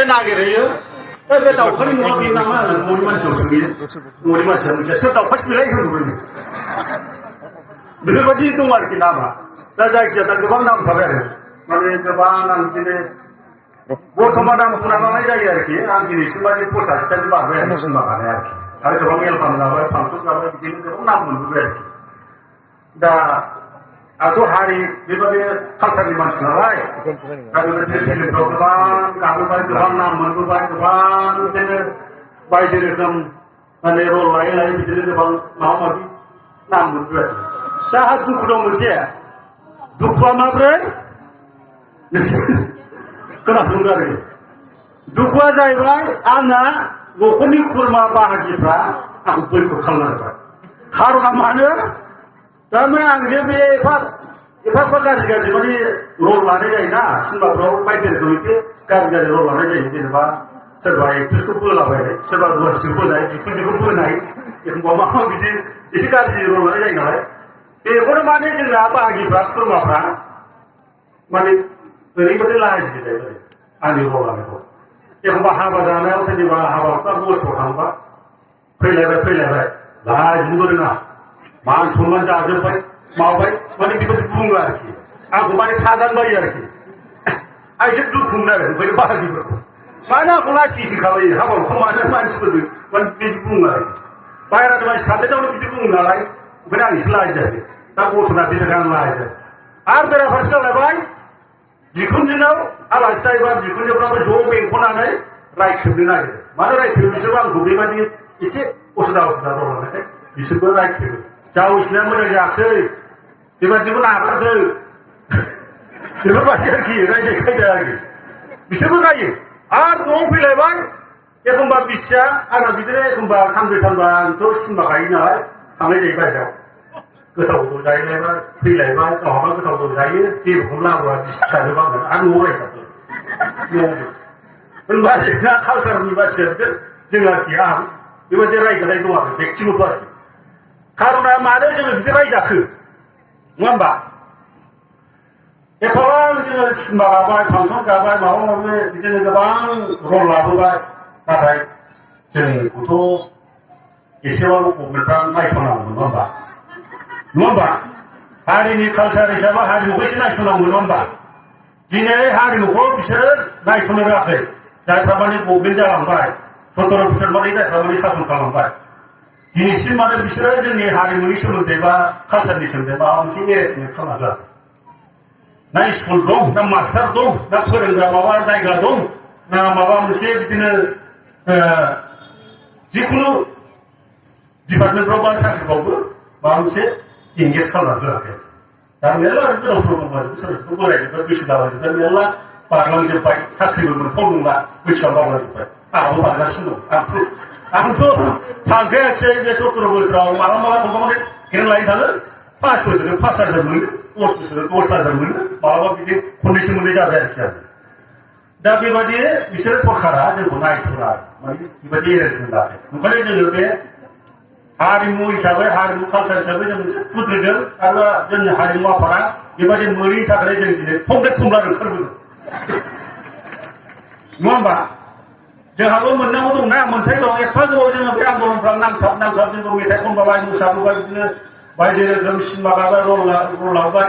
होयो नागिरहैयो बे दाउखानि न'आ बे नामा न'नि मानसियावसो बेयो न'नि मानसिया मोनसे सोर दाउखा सिलाय होनबोनो बेफोरबायदि दं आरोखि नामा दा जायखिया दा गोबां नाम थाबाय आरो माने गोबां आं बिदिनो बर्थमान आं बुंना लानाय जायो आरोखि आं दिनैसिम माने 85थानि बारबाय आरो सिनेमा गानाय आरो गोबां एलबाम गाबाय फांसन गाबाय बिदिनो गोबां नाम मोनबोबाय आरोखि दा आंथ' हारि बेबायदि कालसारनि मानसि नालाय दा बेबायदिनो फिल्मफ्राव गोबां गाबोबाय गोबां नाम मोनबोबाय गोबां बिदिनो बायदि रोखोम माने रल लायै लायै बिदिनो गोबां माबा माबि नाम मोनबोबाय दा आंहा दुखु दं मोनसे दुखुआ माब्रै खोनासंदो आरो दुखुआ जाहैबाय आंना न'खरनि खुरमा बाहागिफ्रा आंखौ बैखौ खालामनांबाय खारना मानो थारमाने आं जे बे एफा गाज्रि माने रल लानाय जायोना सिनेमाफ्राव बायदि रोखोमनि गाज्रि रल लानाय जायो जेनेबा सोरबा एक्ट्रेसखौ बोलाबायनाय सोरबा रुवाथिखौ बोनाय बिखुनजोखौ बोनाय एखमबा माबा बिदि एसे गाज्रि रल लानाय जायो नालाय बेखौनो माने जोंना बाहागिफ्रा खुरमाफ्रा माने ओरैबायदि लाजिबाय आंनि रल लानायखौ एखमबा हाबा जानायाव सोरनिबा हाबाफ्रा बसआव थांबा फैलायबाय लाजिनोबो रोङा मान सनमान जाजोब्बाय माबाय माने बेबायदि बुङो आरोखि आंखौ माने थाजानबायो आरोखि आं एसे दुखु मोनो आरो ओमफ्राय बाहागिफोरखौ मानो आंखौ लासिंसिं खालायो हाबाखौ मानो मानसिफोरजों माने बिदि बुङो आरो बाहेरानि मानसि थानायावनो बिदि बुङो नालाय ओंखायनो आं एसे लाजिजायो दा गथ'ना बेनि थाखाय आं लाजिजायो आरो बेराफारसे जालायबाय बिखुनजोनाव आलासि जायोबा बिखुनजोफ्राबो ज' बेंख'नानै रायख्रेबनो नागिरो मानो रायख्रेबो बिसोरबो आंखौ बेबायदि एसे उसुदा रल लानायखाय बिसोरबो रायख्रेबो जावैसिना मोजां जायाखै बेबादिखौ नागारदो बेफोरबायदि आरोखि रायज्लाय खायदा आरोखि बिसोरबो रायो आरो न'आव फैलायबाय एखमबा बिसिया आंना बिदिनो एखमबा सानब्रै सानबा आंथ' सिनेमा गायो नालाय थांनाय जायो बाहेरायाव गोथाव गोथाव जाहैलायबाय फैलायबाय गावहाबा गोथाव गोथाव जायो जेबोखौनो लाबोआ बिसि फिसाजों बांगोन आरो न'आव रायखादो न'आवबो होनबा जोंना कालसारनि बाथ्राया जों आरोखि आं बेबायदि रायजानाय दं आरो व्यक्तिगत आरोखि खारना मानो जोङो बिदि रायजाखो नङा होमबा एफाबां जोङो सिनेमा गाबाय फांसन गाबाय माबा माबि बिदिनो गोबां रल लाबोबाय नाथाय जोंखौथ' एसेबाबो गभर्नमेन्टफ्रा नायस'नांगौ नङा होमबा हारिनि कालसार हिसाबै हारिमुखौ एसे नायस'नांगौ नङा होमबा दिनै हारिमुखौ बिसोरो नायस'नो रोङाखै जायफ्रा माने गभर्नमेन्ट जालांबाय 17 बोसोर माने जायफ्रा माने सासन खालामबाय दिनैसिम माने बिसोरो जोंनि हारिमुनि सोमोन्दै बा कालसारनि सोमोन्दै माबा मोनसे एरेन्जमेन्ट खालामना होआखै ना स्कुल दं ना मास्टार दं ना फोरोंग्रा माबा जायगा दं ना माबा मोनसे बिदिनो जिखुनु डिपार्टमेन्टफ्राव बा साख्रिफ्रावबो माबा मोनसे इंगेज खालामना होआखै दा मेरला गोदाव सोराव दंबाजोबो सोरबा बोरायजोब्बाय बैसो जाबायजोब्बाय मेरला बारलांजोब्बाय साख्रिबो मोनथाव नंला बैसोआ बावलांजोब्बाय आंहाबो बारगासिनो दं आंथ' थांखायाखिसै बे 17 बोसोराव मालाबा माने गेन लायै थाङो 5 बोसोरजों 5,000 मोनो 10 बोसोरजों 10,000 मोनो मालाबा बिदि खननैसो मोननाय जाबाय आरोखि आं दा बेबायदि बिसोरो सरकारा जोंखौ नायस'ना माने बेबायदि एरेन्जमेन्ट लायाखै ओंखायनो जोङो बे हारिमु हिसाबै हारिमु कालसार हिसाबै जों मोनसे खुद्रिदों आरो जोंनि हारिमु आफादा बेबायदि मोनैनि थाखाय जों दिनै थंब्लेट ओंखारबोदों नङा होमबा जोंहाबो मोननांगौ दंना मोन्थाय दं एफा गोबाव जोङो बे आन्दलनफ्रा नांथाब जोंखौ मेथाइ खनबाय मोसाबोबाय बिदिनो बायदि रोखोम सिनेमा गाबाय रल लाबोबाय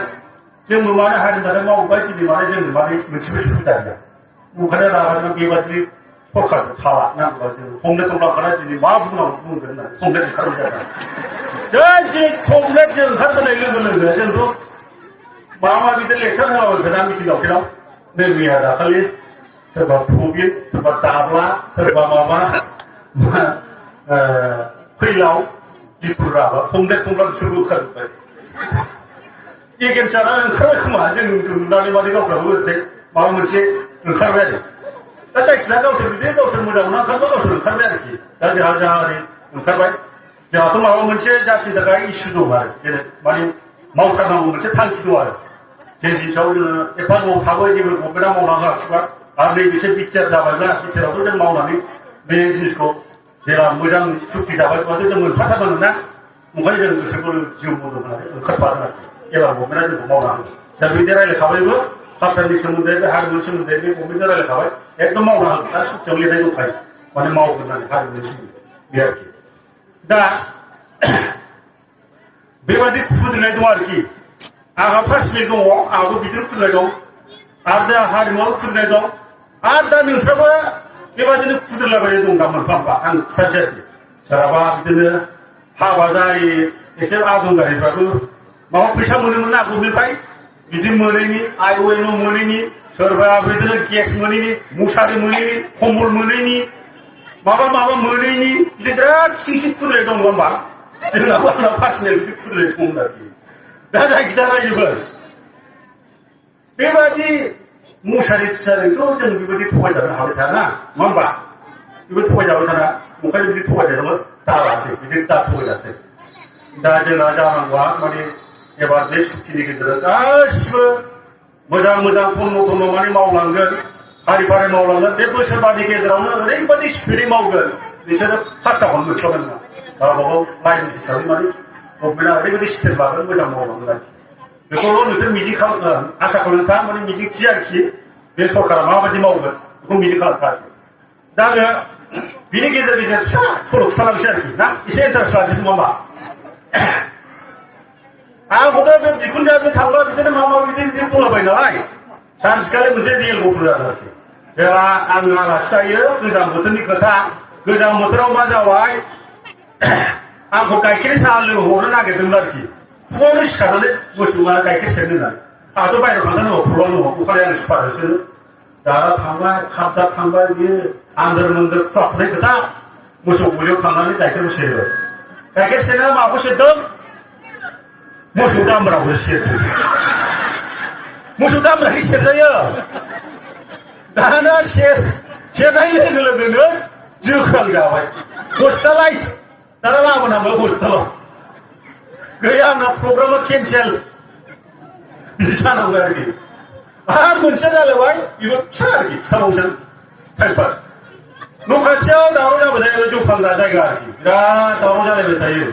जोंबो माने हारिनि थाखाय मावबाय दिनै माने जोंनो माने मोनसेबो सुबिदा गैया ओंखायनो रागा बेबायदि सरकारखौ थाला नांगौबा जों थंब्लेट ओंखारना दिनै मा बुंनांगौ बुंगोन होननानै थंब्लेट ओंखारबाय जादों जों थंब्लेट जों ओंखारबोनाय लोगो जोंथ' माबा बिदिनो लेक्सार होलाबायगोन आं मिथिं दावथेनाव नै मैया दाखालि सोरबा थबिन सोरबा दाब्ला सोरबा माबा फैलाव जिफोर राबा थंब्लेट बिसोरबो ओंखारजोब्बाय एगेन्स्ट जानानै ओंखारबाय खोमा जों नुनानै माने गावफ्राबो माबा मोनसे ओंखारबाय आरो दा जायखिजाया गावसोर बिदिनो गावसोर मोजां मोना ओंखारबा गावसोर ओंखारबाय आरोखि दा जोंहा ओरै ओंखारबाय जोंहाथ' माबा मोनसे जाथिनि थाखाय इसु दं आरो जेरै माने मावथारनांगौ मोनसे थांखि दं आरो जे जिनिसआव जोङो एफा गोबाव थाबाय जेबो गभर्नमेन्टआ मावना होआखिबा आरो नैबेसो बिटिआर जाबायब्ला बिटिआरावथ' जों मावनानै बे जिनिसखौ जेला मोजां सुक्ति जाबायब्लाथ' जों मोनफाथारनांगोन ना ओंखायनो जों गोसो बोलो जिउ बन्द' होनानै ओंखारफादों आरोखि एबार गभर्नमेन्टआ जोंखौ मावना होगोन दा बिदि रायज्लायखाबायबो कालसारनि सोमोन्दै बे हारिमुनि सोमोन्दै बे गभर्नमेन्टजों रायलायखाबाय एकदम मावनो हागोन दा सुथियाव लिरनाय दंखायो माने मावगोन होननानै हारिमुनि सोमोन्दै बे आरोखि दा बेबादि खुद्रिनाय दं आरोखि आंहा पार्सनेल दङ आंहाबो बिदिनो खुद्रिनाय दं आरो दा हारिमुआव खुद्रिनाय दं आरो दा नोंस्राबो बेबादिनो खुद्रिलाबायनाय दं दा मोनफा मोनफा आं खिथानोसै आरोखि सोरहाबा बिदिनो हाबा जायो एसे आदुंगारिफ्राबो माबा फैसा मोनोमोन ना गभर्नमेन्टनिफ्राय बिदि मोनैनि आइ अ एन मोनैनि सोरबाया बिदिनो गेस मोनैनि मुसारि मोनैनि कम्बल मोनैनि माबा माबा मोनैनि बिदि बिराद सिं खुद्रिनाय दं नङा होमबा जोंनाबो आंना पार्सनेल बिदि खुद्रिनाय दंमोन आरोखि दा जायखिजाया रायजोफोर बेबादि मुसारि थुसारिथ' जों बेबायदि थगायजानो हाबाय थाया ना नङा होमबा बेबायदि थगायजाबाय थाना ओंखायनो बिदि थगायजादोंमोन दालासै बिदि दा थगायजासै दा जोंना जानांगौआ माने एबार बे सुक्तिनि गेजेरजों गासिबो मोजां मोजां थन्न थन्न माने मावलांगोन फारि फारि मावलांगोन बे बोसोरबानि गेजेरावनो ओरैबायदि स्पिडै मावगोन बिसोरो फात्ताखौनो मोनस्लाबनाय नङा गावबागाव लाइन हिसाबै माने गभर्नमेन्टआ ओरैबायदि स्टेप लागोन मोजां मावलांगोन आरोखि बेखौल' नोंसोर मिजिं आसा खालामखा माने मिजिं थि आरोखि बे सरकारा माबायदि मावगोन बेखौ मिजिं खालामखा आरोखि दा आङो बिनि गेजेर गेजेर फिसा सल' खिथालांसै आरोखि ना एसे इन्टारेस्ट लानोसै नङा होमबा आंखौथ' बे बिखुनजोआबो थांबा बिदिनो मा मा बिदि बुंलाबाय नालाय सानसेखालि मोनसे रियेल गथ'र आरोखि जेब्ला आङो आलासि जायो गोजां बोथोरनि खोथा गोजां बोथोराव मा जाबाय आंखौ गाइखेर साहा लोंहरनो नागिरदोंमोन आरोखि फुङावनो सिखारनानै मोसौआ गाइखेर सेरनो होननानै आंहाथ' बायहेरायाव थांदों प्रब्लेम दङ अखालि आं सुपारसो दाना थांबाय खाबदा थांबाय बियो आन्दोर मोन्दोर खुवाखुनाय खोथा मोसौ गलियाव थांनानै गाइखेरखौ सेरो गाइखेर सेरनाया माखौ सेरदों मोसौ दामब्राखौ सेरदों मोसौ दामब्राखौ सेरजायो दाना सेरनाय लोगो लोगोनो जोख्रां जाबाय हस्पिटालाइज दाना लाबोनांबाय हस्पिटालाव गैया आंना प्रग्रामा केन्सेल बिदि जानांबाय आरोखि आरो मोनसेया जालायबाय बेबो फिसा आरोखि खिथाबावसो टाइम पास न' खाथियाव दावराव जाबाय थायो जौ फानग्रा जायगा आरोखि बिराद दावराव जालायबाय थायो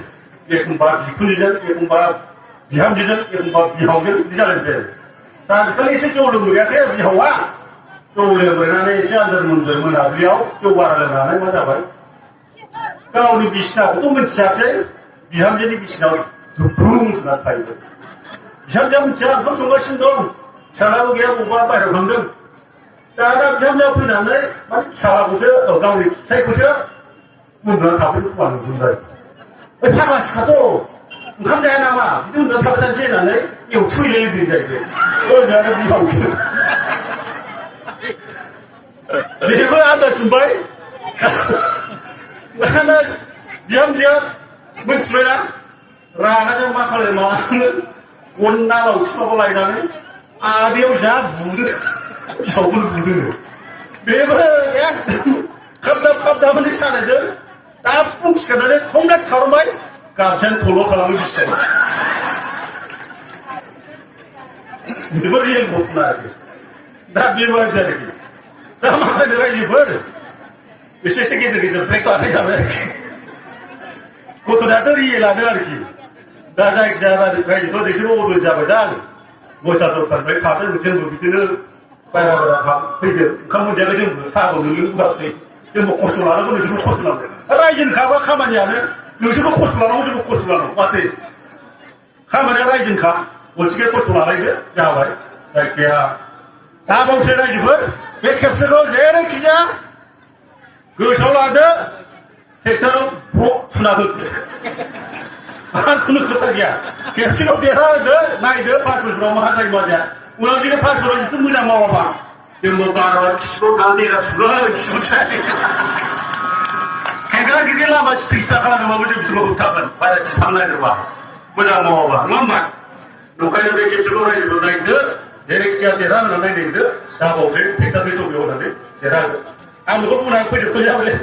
एखमबा बिखुनजोजों एखमबा बिहामजोजों एखमबा बिहावजों बिदि जालायबाय थायो सानसेखालि एसे जौ लोंबोयाखै बिहावा जौ लोंबोनानै एसे आन्दोर मोन्दोर मोनाबिलियाव जौ बारा लोंनानै मा जाबाय गावनि बिसिनाखौथ' मिथियासै बिहामजोनि बिसिनाव दुब्रुं उन्दुनानै थायोमोन बिहामजोआ मिथिया ओंखाम संगासिनो दं फिसालाबो गैया बबेबा बाहेरायाव थांदों दाना बिहामजोआ फैनानै माने फिसालाखौसो गावनि फिसायखौसो उन्दुनानै थाफैनो खोमा नुदों आरो ओइ फाग्ला सिखाथ' ओंखाम जाया नामा बिदि उन्दुनानै थाबाय थानोसै होननानै एवथुयलाय लोगो जाहैबाय ओजोंआनो बिहावसो बेबो आन्दाज मोनबाय दाना बिहामजोआ मिथिबायना रागाजों मा खालामो गन ना लावथि माबा लायनानै आदैयाव जा बुदों बिहावखौनो बुदों बेबो एकदम खाबदाब माने सानायजों दा फुं सिखारनानै खमलाय खारबाय गामसायानो थल' खालामो बिसिनाव बेबो रियेल घटना आरोखि दा बेबायदि आरोखि दा माखासे रायजोफोर एसे गेजेर गेजेर ब्रेक लानाय जाबाय आरोखि गथ'नाथ' रियेलानो आरोखि दा जायखिजाया रायजोफोर नोंसोरबो अदल जाबाय दा नयथा दसथानिफ्राय थादों जोंबो बिदिनो बायह्रा फैदों ओंखाम मोनजायाखै जोंबो साहाबो लोंबोआखै जोंबो खस्थ' लानांगौ नोंसोरबो खस्थ' लानांगौ रायजोनि खाबा खामानियानो नोंसोरबो खस्थ' लानांगौ जोंबो खस्थ' लानांगौ माथो खामानिया रायजोनिखा गथिखे खस्थ' लालायदो जाबाय जायखिया दा बावसो रायजोफोर बे खेबसेखौ जेरैखि जाया गोसोआव लादो ट्रेक्टराव ब्रक थुना होदो आरो खुनु खोथा गैया खेबसेखौ देरहा होदो नायदो 5 बोसोराव मा जायो मा जाया उनाव जुदि 5 बोसोराव जुदि मोजां मावाबा जोंबो बारा खिफ्राव थानानै देरा सुलाबाय खिफ्राव जायो हेंग्रा गिदिर लामा सिथा खालामोबाबो जों बिदिखौ होबथागोन बायह्रा थांनो नागिरबा मोजां मावाबा नङा होमबा ओंखायनो बे खेबसेखौ रायजोखौ नायदो जेरैखिया देरहा होनानै नायदो दा बावसो ट्रेक्टरनि सबियाव होनानै देरहा होदो आं बेखौ बुंनानै फोजोबथ'जाबाय